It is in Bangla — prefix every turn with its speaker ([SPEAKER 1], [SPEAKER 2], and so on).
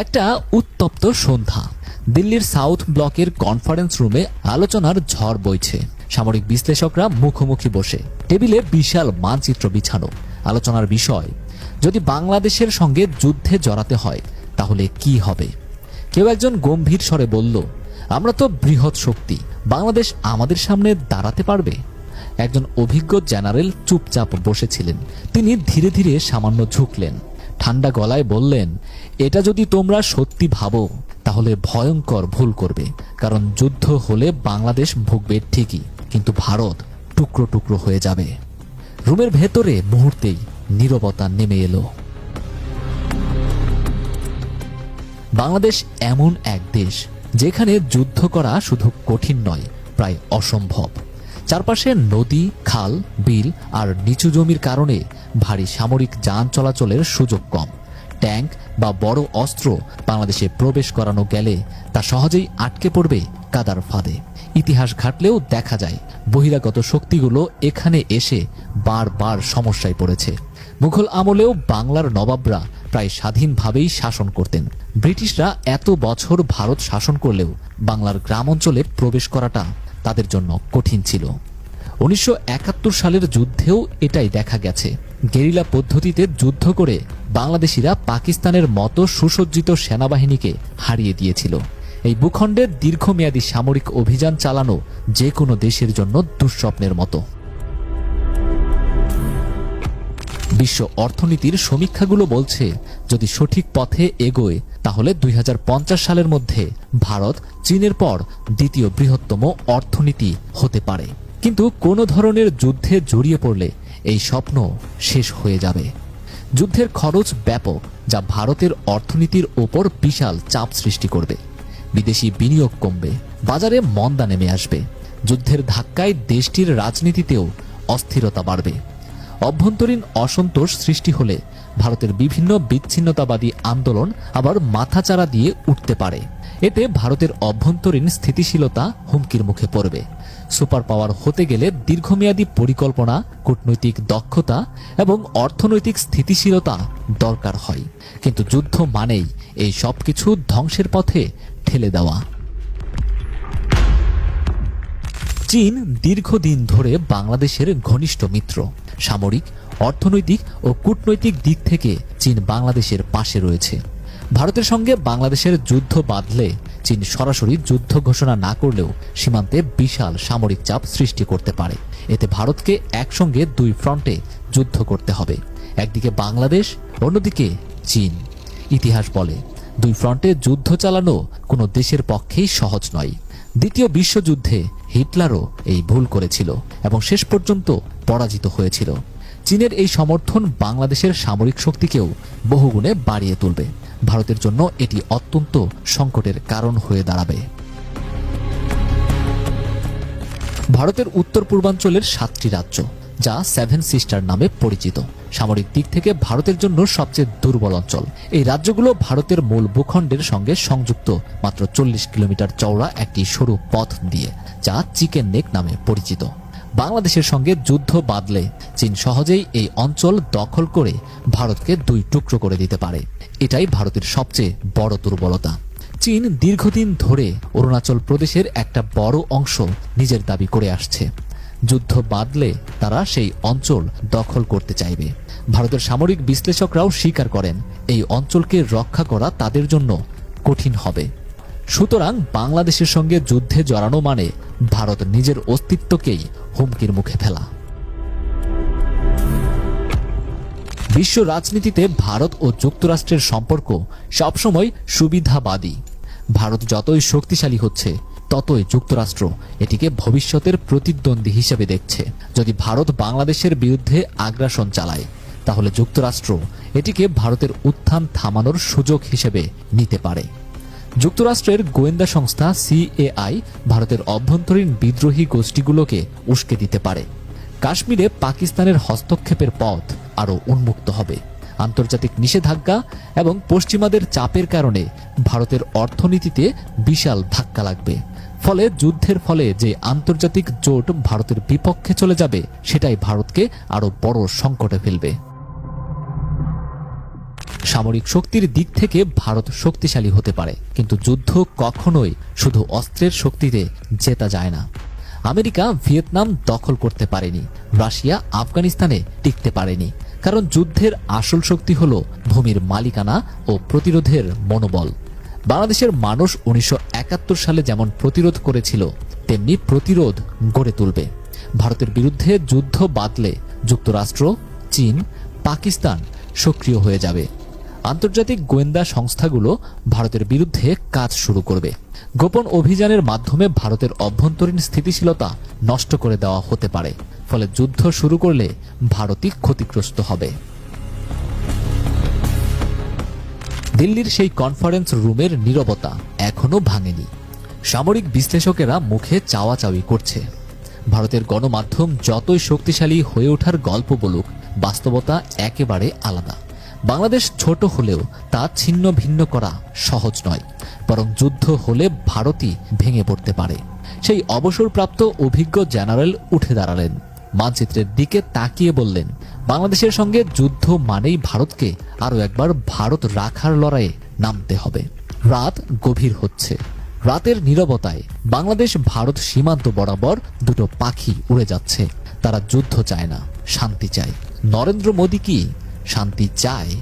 [SPEAKER 1] একটা উত্তপ্ত সন্ধ্যা। দিল্লির সাউথ ব্লকের কনফারেন্স রুমে আলোচনার ঝড় বইছে। সামরিক বিশ্লেষকরা মুখোমুখি বসে, টেবিলে বিশাল মানচিত্র বিছানো। আলোচনার বিষয়, যদি বাংলাদেশের সঙ্গে যুদ্ধে জড়াতে হয় তাহলে কি হবে। কেউ একজন গম্ভীর স্বরে বলল, আমরা তো বৃহৎ শক্তি, বাংলাদেশ আমাদের সামনে দাঁড়াতে পারবে। একজন অভিজ্ঞ জেনারেল চুপচাপ বসেছিলেন। তিনি ধীরে ধীরে সামান্য ঝুঁকলেন, ঠান্ডা গলায় বললেন, এটা যদি তোমরা সত্যি ভাবো তাহলে ভয়ঙ্কর ভুল করবে। কারণ যুদ্ধ হলে বাংলাদেশ ভুগবে ঠিকই, কিন্তু ভারত টুকরো টুকরো হয়ে যাবে। রুমের ভেতরে মুহূর্তেই নীরবতা নেমে এলো। বাংলাদেশ এমন এক দেশ যেখানে যুদ্ধ করা শুধু কঠিন নয়, প্রায় অসম্ভব। চারপাশে নদী, খাল, বিল আর নিচু জমির কারণে ভারী সামরিক যান চলাচলের সুযোগ কম। ট্যাঙ্ক বা বড় অস্ত্র বাংলাদেশে প্রবেশ করানো গেলে তা সহজেই আটকে পড়বে কাদার ফাঁদে। ইতিহাস ঘাটলেও দেখা যায় বহিরাগত শক্তিগুলো এখানে এসে বারবার সমস্যায় পড়েছে। মুঘল আমলেও বাংলার নবাবরা প্রায় স্বাধীনভাবেই শাসন করতেন। ব্রিটিশরা এত বছর ভারত শাসন করলেও বাংলার গ্রাম অঞ্চলে প্রবেশ করাটা তাদের জন্য কঠিন ছিল। 1971 সালের যুদ্ধেও এটাই দেখা গেছে। গেরিলা পদ্ধতিতে যুদ্ধ করে বাংলাদেশিরা পাকিস্তানের মতো সুসজ্জিত সেনাবাহিনীকে হারিয়ে দিয়েছিল। এই ভূখণ্ডের দীর্ঘমেয়াদী সামরিক অভিযান চালানো যে কোনো দেশের জন্য দুঃস্বপ্নের মতো। বিশ্ব অর্থনীতির সমীক্ষাগুলো বলছে, যদি সঠিক পথে এগোয় তাহলে 2050 সালের মধ্যে ভারত চীনের পর দ্বিতীয় বৃহত্তম অর্থনীতি হতে পারে। কিন্তু কোনো ধরনের যুদ্ধে জড়িয়ে পড়লে এই স্বপ্ন শেষ হয়ে যাবে। যুদ্ধের খরচ ব্যাপক, যা ভারতের অর্থনীতির ওপর বিশাল চাপ সৃষ্টি করবে। বিদেশি বিনিয়োগ কমবে, বাজারে মন্দা নেমে আসবে। যুদ্ধের ধাক্কায় দেশটির রাজনীতিতেও অস্থিরতা বাড়বে। অভ্যন্তরীণ অসন্তোষ সৃষ্টি হলে ভারতের বিভিন্ন বিচ্ছিন্নতাবাদী আন্দোলন আবার মাথাচাড়া দিয়ে উঠতে পারে। এতে ভারতের অভ্যন্তরীণ স্থিতিশীলতা হুমকির মুখে পড়বে। সুপার পাওয়ার হতে গেলে দীর্ঘমেয়াদী পরিকল্পনা, কূটনৈতিক দক্ষতা এবং অর্থনৈতিক স্থিতিশীলতা দরকার হয়। কিন্তু যুদ্ধ মানেই এই সবকিছু ধ্বংসের পথে ঠেলে দেওয়া। চীন দীর্ঘদিন ধরে বাংলাদেশের ঘনিষ্ঠ মিত্র। সামরিক, অর্থনৈতিক ও কূটনৈতিক দিক থেকে চীন বাংলাদেশের পাশে রয়েছে। ভারতের সঙ্গে বাংলাদেশের যুদ্ধ বাঁধলে চীন সরাসরি যুদ্ধ ঘোষণা না করলেও সীমান্তে বিশাল সামরিক চাপ সৃষ্টি করতে পারে। এতে ভারতকে একসঙ্গে দুই ফ্রন্টে যুদ্ধ করতে হবে, একদিকে বাংলাদেশ, অন্যদিকে চীন। ইতিহাস বলে, দুই ফ্রন্টে যুদ্ধ চালানো কোনো দেশের পক্ষেই সহজ নয়। দ্বিতীয় বিশ্বযুদ্ধে হিটলারও এই ভুল করেছিল এবং শেষ পর্যন্ত পরাজিত হয়েছিল। চীনের এই সমর্থন বাংলাদেশের সামরিক শক্তিকেও বহুগুণে বাড়িয়ে তুলবে। ভারতের জন্য এটি অত্যন্ত সংকটের কারণ হয়ে দাঁড়াবে। ভারতের উত্তর পূর্বাঞ্চলের 7টি রাজ্য, যা 7 সিস্টার নামে পরিচিত, সামরিক দিক থেকে ভারতের জন্য সবচেয়ে দুর্বল অঞ্চল। এই রাজ্যগুলো ভারতের মূল ভূখণ্ডের সঙ্গে সংযুক্ত মাত্র 40 কিলোমিটার চওড়া একটি সরু পথ দিয়ে, যা চিকেন নেক নামে পরিচিত। বাংলাদেশের সঙ্গে যুদ্ধ বাঁধলে চীন সহজেই এই অঞ্চল দখল করে ভারতকে দুই টুকরো করে দিতে পারে। এটাই ভারতের সবচেয়ে বড় দুর্বলতা। চীন দীর্ঘদিন ধরে অরুণাচল প্রদেশের একটা বড় অংশ নিজের দাবি করে আসছে। যুদ্ধ বাঁধলে তারা সেই অঞ্চল দখল করতে চাইবে। ভারতের সামরিক বিশ্লেষকরাও স্বীকার করেন, এই অঞ্চলকে রক্ষা করা তাদের জন্য কঠিন হবে। সুতরাং বাংলাদেশের সঙ্গে যুদ্ধে জড়ানো মানে ভারত নিজের অস্তিত্বকেই হুমকির মুখে ফেলা। বিশ্ব রাজনীতিতে ভারত ও যুক্তরাষ্ট্রের সম্পর্ক সবসময় সুবিধাবাদী। ভারত যতই শক্তিশালী হচ্ছে ততই যুক্তরাষ্ট্র এটিকে ভবিষ্যতের প্রতিদ্বন্দ্বী হিসেবে দেখছে। যদি ভারত বাংলাদেশের বিরুদ্ধে আগ্রাসন চালায় তাহলে যুক্তরাষ্ট্র এটিকে ভারতের উত্থান থামানোর সুযোগ হিসেবে নিতে পারে। যুক্তরাষ্ট্রের গোয়েন্দা সংস্থা সিএআই ভারতের অভ্যন্তরীণ বিদ্রোহী গোষ্ঠীগুলোকে উস্কে দিতে পারে। কাশ্মীরে পাকিস্তানের হস্তক্ষেপের পথ আরও উন্মুক্ত হবে। আন্তর্জাতিক নিষেধাজ্ঞা এবং পশ্চিমাদের চাপের কারণে ভারতের অর্থনীতিতে বিশাল ধাক্কা লাগবে। ফলে যুদ্ধের ফলে যে আন্তর্জাতিক জোট ভারতের বিপক্ষে চলে যাবে, সেটাই ভারতকে আরও বড় সংকটে ফেলবে। সামরিক শক্তির দিক থেকে ভারত শক্তিশালী হতে পারে, কিন্তু যুদ্ধ কখনোই শুধু অস্ত্রের শক্তিতে জেতা যায় না। আমেরিকা ভিয়েতনাম দখল করতে পারেনি, রাশিয়া আফগানিস্তানে টিকতে পারেনি, কারণ যুদ্ধের আসল শক্তি হলো ভূমির মালিকানা ও প্রতিরোধের মনোবল। বাংলাদেশের মানুষ 1971 সালে যেমন প্রতিরোধ করেছিল, তেমনি প্রতিরোধ গড়ে তুলবে। ভারতের বিরুদ্ধে যুদ্ধ বাঁধলে যুক্তরাষ্ট্র, চীন, পাকিস্তান সক্রিয় হয়ে যাবে। আন্তর্জাতিক গোয়েন্দা সংস্থাগুলো ভারতের বিরুদ্ধে কাজ শুরু করবে। গোপন অভিযানের মাধ্যমে ভারতের অভ্যন্তরীণ স্থিতিশীলতা নষ্ট করে দেওয়া হতে পারে। ফলে যুদ্ধ শুরু করলে ভারতই ক্ষতিগ্রস্ত হবে। দিল্লির সেই কনফারেন্স রুমের নীরবতা এখনো ভাঙেনি। সামরিক বিশ্লেষকেরা মুখে চাওয়াচাওয়ি করছে। ভারতের গণমাধ্যম যতই শক্তিশালী হয়ে ওঠার গল্প বলুক, বাস্তবতা একেবারে আলাদা। বাংলাদেশ ছোট হলেও তা ছিন্ন ভিন্ন করা সহজ নয়, বরং যুদ্ধ হলে ভারতই ভেঙে পড়তে পারে। সেই অবসরপ্রাপ্ত অভিজ্ঞ জেনারেল উঠে দাঁড়ালেন, মানচিত্রের দিকে তাকিয়ে বললেন, বাংলাদেশের সঙ্গে যুদ্ধ মানেই ভারতকে আরও একবার ভারত রাখার লড়াইয়ে নামতে হবে। রাত গভীর হচ্ছে। রাতের নীরবতায় বাংলাদেশ ভারত সীমান্ত বরাবর দুটো পাখি উড়ে যাচ্ছে। তারা যুদ্ধ চায় না, শান্তি চায়। নরেন্দ্র মোদী কি শান্তি চায়?